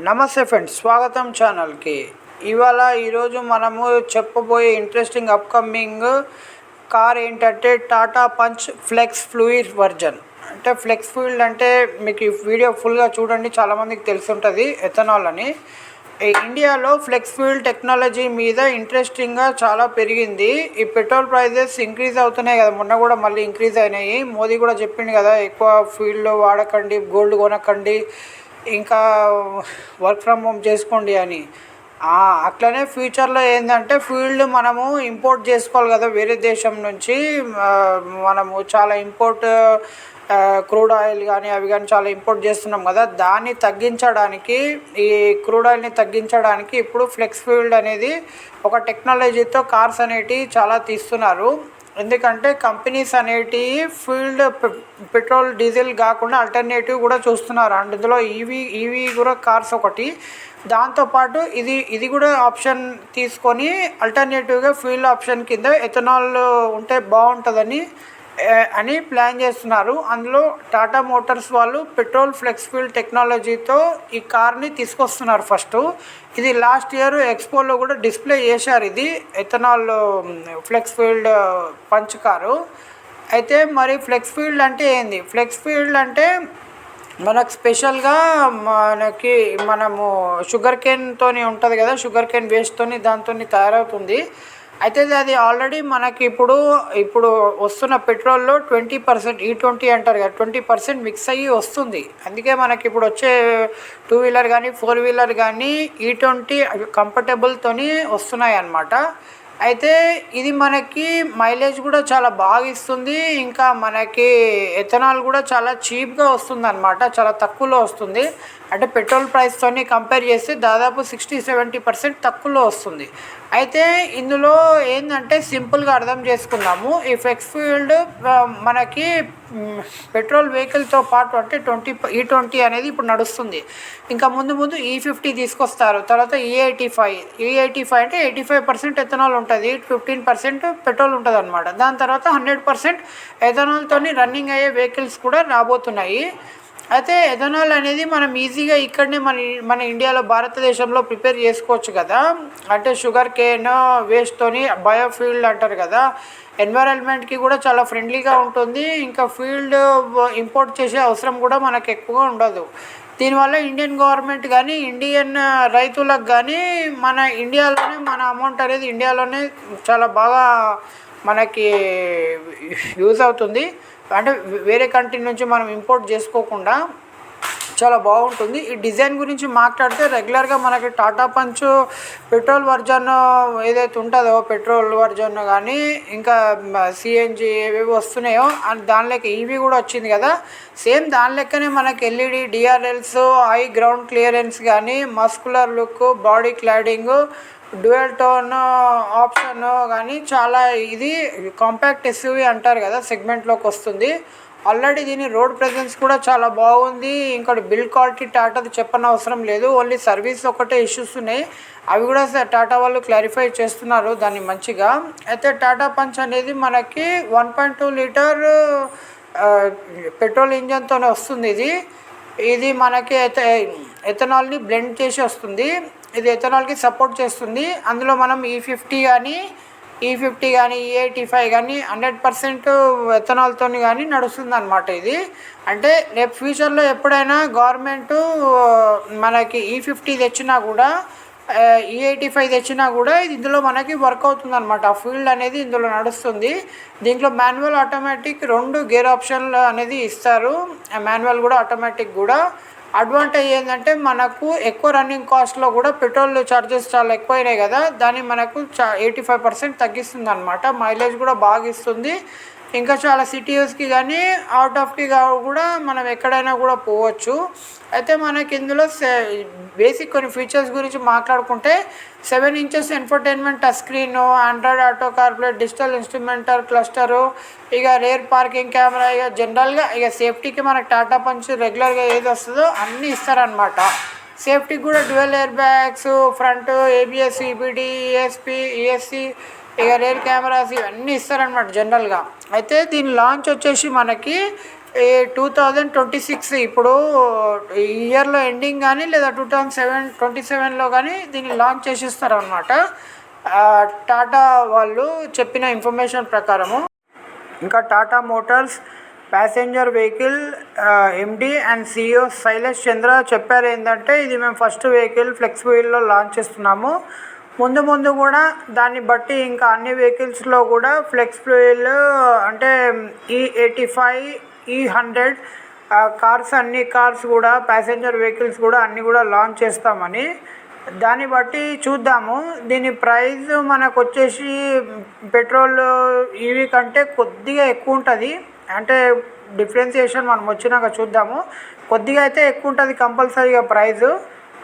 నమస్తే ఫ్రెండ్స్, స్వాగతం ఛానల్కి. ఈరోజు మనము చెప్పబోయే ఇంట్రెస్టింగ్ అప్కమింగ్ కార్ ఏంటంటే Tata punch flex fluid version. అంటే ఫ్లెక్స్ ఫ్లూయిడ్ అంటే మీకు ఈ వీడియో ఫుల్గా చూడండి, చాలామందికి తెలుసుంటుంది ఎథనాల్ అని. ఇండియాలో ఫ్లెక్స్ ఫ్లూయిడ్ టెక్నాలజీ మీద ఇంట్రెస్టింగ్గా చాలా పెరిగింది. ఈ పెట్రోల్ ప్రైజెస్ ఇంక్రీజ్ అవుతున్నాయి కదా, మొన్న కూడా మళ్ళీ ఇంక్రీజ్ అయినాయి. మోదీ కూడా చెప్పింది కదా, ఎక్కువ ఫీల్డ్లో వాడకండి, గోల్డ్ కొనకండి, ఇంకా వర్క్ ఫ్రమ్ హోమ్ చేసుకోండి అని. అట్లనే ఫ్యూచర్లో ఏంటంటే ఫీల్డ్ మనము ఇంపోర్ట్ చేసుకోవాలి కదా వేరే దేశం నుంచి. మనము చాలా ఇంపోర్ట్ క్రూడ్ ఆయిల్ కానీ అవి కానీ చాలా ఇంపోర్ట్ చేస్తున్నాం కదా, దాన్ని తగ్గించడానికి, ఈ క్రూడ్ ఆయిల్ని తగ్గించడానికి ఇప్పుడు ఫ్లెక్స్ ఫ్యూయల్ అనేది ఒక టెక్నాలజీతో కార్స్ అనేటివి చాలా తీస్తున్నారు. ఎందుకంటే కంపెనీస్ అనేటివి ఫీల్డ్ పెట్రోల్ డీజిల్ కాకుండా ఆల్టర్నేటివ్ కూడా చూస్తున్నారు. అండ్ ఇందులో ఈవీ కూడా కార్స్ ఒకటి. దాంతోపాటు ఇది కూడా ఆప్షన్ తీసుకొని ఆల్టర్నేటివ్గా ఫ్యూయల్ ఆప్షన్ కింద ఎథనాల్ ఉంటే బాగుంటుందని ప్లాన్ చేస్తున్నారు. అందులో టాటా మోటార్స్ వాళ్ళు పెట్రోల్ ఫ్లెక్స్ ఫ్యూయల్ టెక్నాలజీతో ఈ కార్ని తీసుకొస్తున్నారు. ఫస్ట్ ఇది లాస్ట్ ఇయర్ ఎక్స్పోలో కూడా డిస్ప్లే చేశారు. ఇది ethanol flex fuel punch car. అయితే మరి ఫ్లెక్స్ ఫ్యూయల్ అంటే ఏంది? ఫ్లెక్స్ ఫ్యూయల్ అంటే మనకు స్పెషల్గా మనము షుగర్ కేన్తో ఉంటుంది కదా, షుగర్ కేన్ వేస్ట్తో దాంతో తయారవుతుంది. అయితే అది ఆల్రెడీ మనకి ఇప్పుడు వస్తున్న పెట్రోల్లో 20% E20 అంటారు కదా, 20% మిక్స్ అయ్యి వస్తుంది. అందుకే మనకి ఇప్పుడు వచ్చే 2 వీలర్ కానీ 4 వీలర్ కానీ E20 కంఫర్టబుల్తోని వస్తున్నాయి అన్నమాట. అయితే ఇది మనకి మైలేజ్ కూడా చాలా బాగా ఇస్తుంది. ఇంకా మనకి ఎథనాల్ కూడా చాలా చీప్గా వస్తుంది అన్నమాట, చాలా తక్కువలో వస్తుంది. అంటే పెట్రోల్ ప్రైస్తోని కంపేర్ చేస్తే దాదాపు 60-70% తక్కువలో వస్తుంది. అయితే ఇందులో ఏంటంటే సింపుల్గా అర్థం చేసుకున్నాము. ఈ ఫ్లెక్స్ ఫ్యూయల్ మనకి పెట్రోల్ వెహికల్తో పాటు అంటే E20 అనేది ఇప్పుడు నడుస్తుంది. ఇంకా ముందు E50 తీసుకొస్తారు. తర్వాత E85 అంటే 85% ఎథనాల్ ఉంటుంది, 15% పెట్రోల్ ఉంటుంది అనమాట. దాని తర్వాత 100% ఎథనాల్తో రన్నింగ్ అయ్యే వెహికల్స్ కూడా రాబోతున్నాయి. అయితే ఎథనాల్ అనేది మనం ఈజీగా ఇక్కడనే మన ఇండియాలో భారతదేశంలో ప్రిపేర్ చేసుకోవచ్చు కదా. అంటే షుగర్ కేన్ వేస్ట్తోని బయోఫ్యూయల్ అంటారు కదా, ఎన్విరాన్మెంట్కి కూడా చాలా ఫ్రెండ్లీగా ఉంటుంది. ఇంకా ఫీల్డ్ ఇంపోర్ట్ చేసే అవసరం కూడా మనకు ఎక్కువగా ఉండదు. దీనివల్ల ఇండియన్ గవర్నమెంట్ కానీ ఇండియన్ రైతులకు కానీ మన అమౌంట్ అనేది ఇండియాలోనే చాలా బాగా మనకి యూజ్ అవుతుంది. అంటే వేరే కంట్రీ నుంచి మనం ఇంపోర్ట్ చేసుకోకుండా చాలా బాగుంటుంది. ఈ డిజైన్ గురించి మాట్లాడితే రెగ్యులర్గా మనకి టాటా పంచ్ పెట్రోల్ వర్జన్ ఏదైతే ఉంటుందో, పెట్రోల్ వర్జన్ కానీ ఇంకా సిఎన్జి ఏవేవి వస్తున్నాయో దానిలోకి ఈవీ కూడా వచ్చింది కదా, సేమ్ దాని లెక్కనే మనకి LED DRLs, high ground clearance కానీ, muscular look, body cladding, dual tone option కానీ చాలా ఇది కాంపాక్ట్ ఎస్యూవీ అంటారు కదా సెగ్మెంట్లోకి వస్తుంది. ఆల్రెడీ దీని రోడ్ ప్రెజెన్స్ కూడా చాలా బాగుంది. ఇంకోటి బిల్డ్ క్వాలిటీ టాటాది చెప్పనవసరం లేదు, ఓన్లీ సర్వీస్ ఒకటే ఇష్యూస్ ఉన్నాయి. అవి కూడా టాటా వాళ్ళు క్లారిఫై చేస్తున్నారు దాన్ని మంచిగా. అయితే టాటా పంచ్ అనేది మనకి 1.2 లీటర్ పెట్రోల్ ఇంజన్తోనే వస్తుంది. ఇది మనకి ఎథనాల్ని బ్లెండ్ చేసి వస్తుంది. ఇది ఎథనాల్కి సపోర్ట్ చేస్తుంది. అందులో మనం E50 కానీ E85 కానీ 100% ఎథనాల్తో కానీ నడుస్తుంది అనమాట. ఇది అంటే రేపు ఫ్యూచర్లో ఎప్పుడైనా గవర్నమెంట్ మనకి E50 తెచ్చినా కూడా E85 తెచ్చినా కూడా ఇందులో మనకి వర్క్ అవుతుంది అనమాట. ఆ ఫీల్డ్ అనేది ఇందులో నడుస్తుంది. దీంట్లో మాన్యువల్ ఆటోమేటిక్ 2 గేర్ ఆప్షన్లు అనేది ఇస్తారు, మాన్యువల్ కూడా ఆటోమేటిక్ కూడా. అడ్వాంటేజ్ ఏంటంటే మనకు ఎక్కువ రన్నింగ్ కాస్ట్లో కూడా పెట్రోల్ ఛార్జెస్ చాలా ఎక్కువైనాయి కదా, దాన్ని మనకు 85% తగ్గిస్తుంది అనమాట. మైలేజ్ కూడా బాగా ఇస్తుంది. ఇంకా చాలా సిటీ యూస్కి కానీ అవుట్ ఆఫ్కి కూడా మనం ఎక్కడైనా కూడా పోవచ్చు. అయితే మనకి ఇందులో బేసిక్ కొన్ని ఫీచర్స్ గురించి మాట్లాడుకుంటే 7 inches infotainment touch screen, Android auto CarPlay, digital instrumental cluster, ఇక రేర్ పార్కింగ్ కెమెరా, ఇక జనరల్గా ఇక సేఫ్టీకి మనకు టాటా పంచ్ రెగ్యులర్గా ఏది వస్తుందో అన్నీ ఇస్తారనమాట. సేఫ్టీకి కూడా dual air bags, front ABS, EBD, ESP, ESC, ఇక రేర్ కెమెరాస్ ఇవన్నీ ఇస్తారనమాట జనరల్గా. అయితే దీని లాంచ్ వచ్చేసి మనకి ఈ 2026 ఇప్పుడు ఈ ఇయర్లో ఎండింగ్ కానీ లేదా 2027లో కానీ దీన్ని లాంచ్ చేసేస్తారనమాట. టాటా వాళ్ళు చెప్పిన ఇన్ఫర్మేషన్ ప్రకారము. ఇంకా Tata Motors passenger vehicle MD and CEO Shailesh Chandra చెప్పారు ఏంటంటే, ఇది మేము ఫస్ట్ వెహికల్ ఫ్లెక్స్ వీల్లో లాంచ్ చేస్తున్నాము. ముందు ముందు కూడా దాన్ని బట్టి ఇంకా అన్ని వెహికల్స్లో కూడా ఫ్లెక్స్ వీల్ అంటే E85 E100 కార్స్ అన్ని కార్స్ కూడా ప్యాసింజర్ వెహికల్స్ కూడా అన్నీ కూడా లాంచ్ చేస్తామని. దాన్ని బట్టి చూద్దాము. దీని ప్రైస్ మనకు వచ్చేసి పెట్రోల్ ఈవీ కంటే కొద్దిగా ఎక్కువ ఉంటుంది. అంటే డిఫరెన్సియేషన్ మనం వచ్చినాక చూద్దాము. కొద్దిగా అయితే ఎక్కువ ఉంటుంది కంపల్సరీగా ప్రైజు.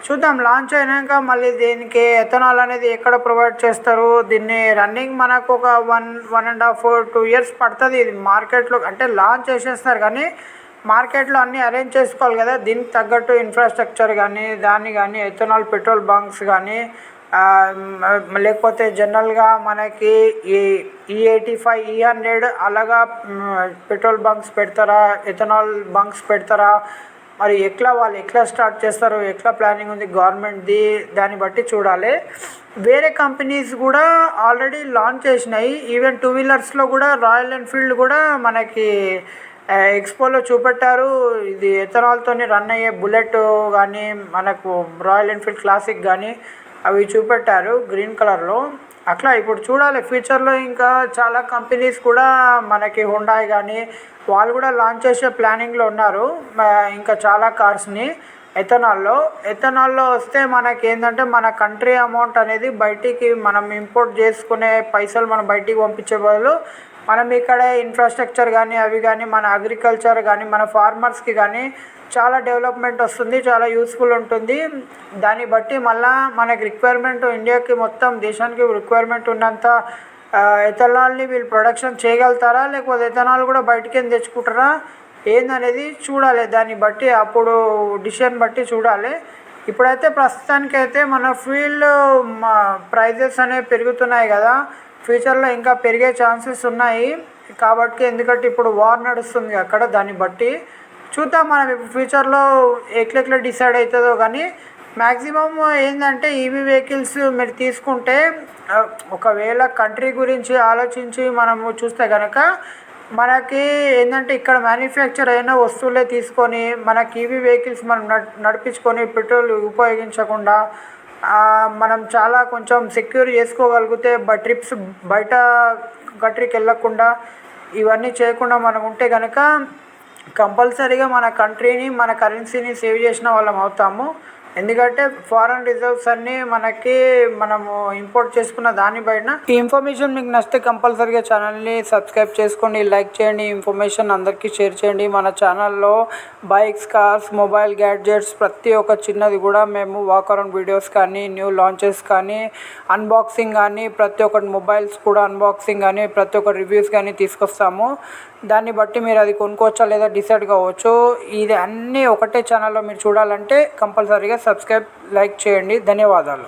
చూద్దాం లాంచ్ అయినాక మళ్ళీ దీనికి ఎథనాల్ అనేది ఎక్కడ ప్రొవైడ్ చేస్తారు. దీన్ని రన్నింగ్ మనకు ఒక 1.5-2 ఇయర్స్ పడుతుంది. ఇది మార్కెట్లో అంటే లాంచ్ చేసేస్తారు కానీ మార్కెట్లో అన్నీ అరేంజ్ చేసుకోవాలి కదా. దీనికి తగ్గట్టు ఇన్ఫ్రాస్ట్రక్చర్ కానీ దాన్ని కానీ ఎథనాల్ పెట్రోల్ బంక్స్ కానీ లేకపోతే జనరల్గా మనకి ఈ E85 E100 అలాగా పెట్రోల్ బంక్స్ పెడతారా, ఎథనాల్ బంక్స్ పెడతారా, మరి వాళ్ళు ఎట్లా స్టార్ట్ చేస్తారు, ఎట్లా ప్లానింగ్ ఉంది గవర్నమెంట్ది, దాన్ని బట్టి చూడాలి. వేరే కంపెనీస్ కూడా ఆల్రెడీ లాంచ్ చేసినాయి. ఈవెన్ 2 వీలర్స్లో కూడా రాయల్ ఎన్ఫీల్డ్ కూడా మనకి ఎక్స్పోలో చూపెట్టారు. ఇది ఎథనాల్తో రన్ అయ్యే బుల్లెట్ కానీ మనకు రాయల్ ఎన్ఫీల్డ్ క్లాసిక్ కానీ అవి చూపెట్టారు గ్రీన్ కలర్లో. అట్లా ఇప్పుడు చూడాలి ఫ్యూచర్లో ఇంకా చాలా కంపెనీస్ కూడా మనకి హుండాయ్ కానీ వాళ్ళు కూడా లాంచ్ చేసే ప్లానింగ్లో ఉన్నారు. ఇంకా చాలా కార్స్ని ఎథనాల్లో వస్తే మనకి ఏంటంటే మన కంట్రీ అమౌంట్ అనేది బయటికి మనం ఇంపోర్ట్ చేసుకునే పైసలు మనం బయటికి పంపించే బదులు మనం ఇక్కడే ఇన్ఫ్రాస్ట్రక్చర్ కానీ అవి కానీ మన అగ్రికల్చర్ కానీ మన ఫార్మర్స్కి కానీ చాలా డెవలప్మెంట్ వస్తుంది, చాలా యూస్ఫుల్ ఉంటుంది. దాన్ని బట్టి మళ్ళీ మనకి రిక్వైర్మెంట్ ఇండియాకి మొత్తం దేశానికి రిక్వైర్మెంట్ ఉన్నంత ఎథనాల్ని వీళ్ళు ప్రొడక్షన్ చేయగలుగుతారా, లేకపోతే ఎథనాల్ కూడా బయటికి తెచ్చుకుంటారా ఏందనేది చూడాలి. దాన్ని బట్టి అప్పుడు డిసిషన్ బట్టి చూడాలి. ఇప్పుడైతే ప్రస్తుతానికైతే మన ఫ్యూయల్ ప్రైజెస్ అనేవి పెరుగుతున్నాయి కదా, ఫ్యూచర్లో ఇంకా పెరిగే ఛాన్సెస్ ఉన్నాయి కాబట్టి. ఎందుకంటే ఇప్పుడు వార్ నడుస్తుంది అక్కడ, దాన్ని బట్టి చూద్దాం మనం ఇప్పుడు ఫ్యూచర్లో ఎట్లెట్లా డిసైడ్ అవుతుందో. కానీ మ్యాక్సిమం ఏంటంటే ఈవీ వెహికల్స్ మీరు తీసుకుంటే ఒకవేళ కంట్రీ గురించి ఆలోచించి మనము చూస్తే కనుక మనకి ఏంటంటే ఇక్కడ మ్యానుఫ్యాక్చర్ అయిన వస్తువులే తీసుకొని మనకి ఈవీ వెహికల్స్ మనం నడిపించుకొని పెట్రోల్ ఉపయోగించకుండా మనం చాలా కొంచెం సెక్యూర్ చేసుకోగలిగితే ట్రిప్స్ బయట కంట్రీకి వెళ్ళకుండా ఇవన్నీ చేయకుండా మనం ఉంటే కనుక కంపల్సరీగా మన కంట్రీని మన కరెన్సీని సేవ్ చేసిన వాళ్ళం అవుతాము. ఎందుకంటే ఫారెన్ రిజర్వ్స్ అన్నీ మనము ఇంపోర్ట్ చేసుకున్న దాని పైన. ఈ ఇన్ఫర్మేషన్ మీకు నచ్చితే కంపల్సరీగా ఛానల్ని సబ్స్క్రైబ్ చేసుకోండి, లైక్ చేయండి, ఇన్ఫర్మేషన్ అందరికీ షేర్ చేయండి. మన ఛానల్లో బైక్స్, కార్స్, మొబైల్ గ్యాడ్జెట్స్ ప్రతి ఒక్క చిన్నది కూడా మేము వాక్ అరౌండ్ వీడియోస్ కానీ న్యూ లాంచెస్ కానీ అన్బాక్సింగ్ కానీ ప్రతి ఒక్కటి మొబైల్స్ కూడా అన్బాక్సింగ్ కానీ ప్రతి ఒక్క రివ్యూస్ కానీ తీసుకొస్తాము. దాన్ని బట్టి మీరు అది కొనుక్కోవచ్చా లేదా డిసైడ్ కావచ్చు. ఇది అన్నీ ఒకటే ఛానల్లో మీరు చూడాలంటే కంపల్సరీగా సబ్స్క్రైబ్, లైక్ చేయండి. ధన్యవాదాలు.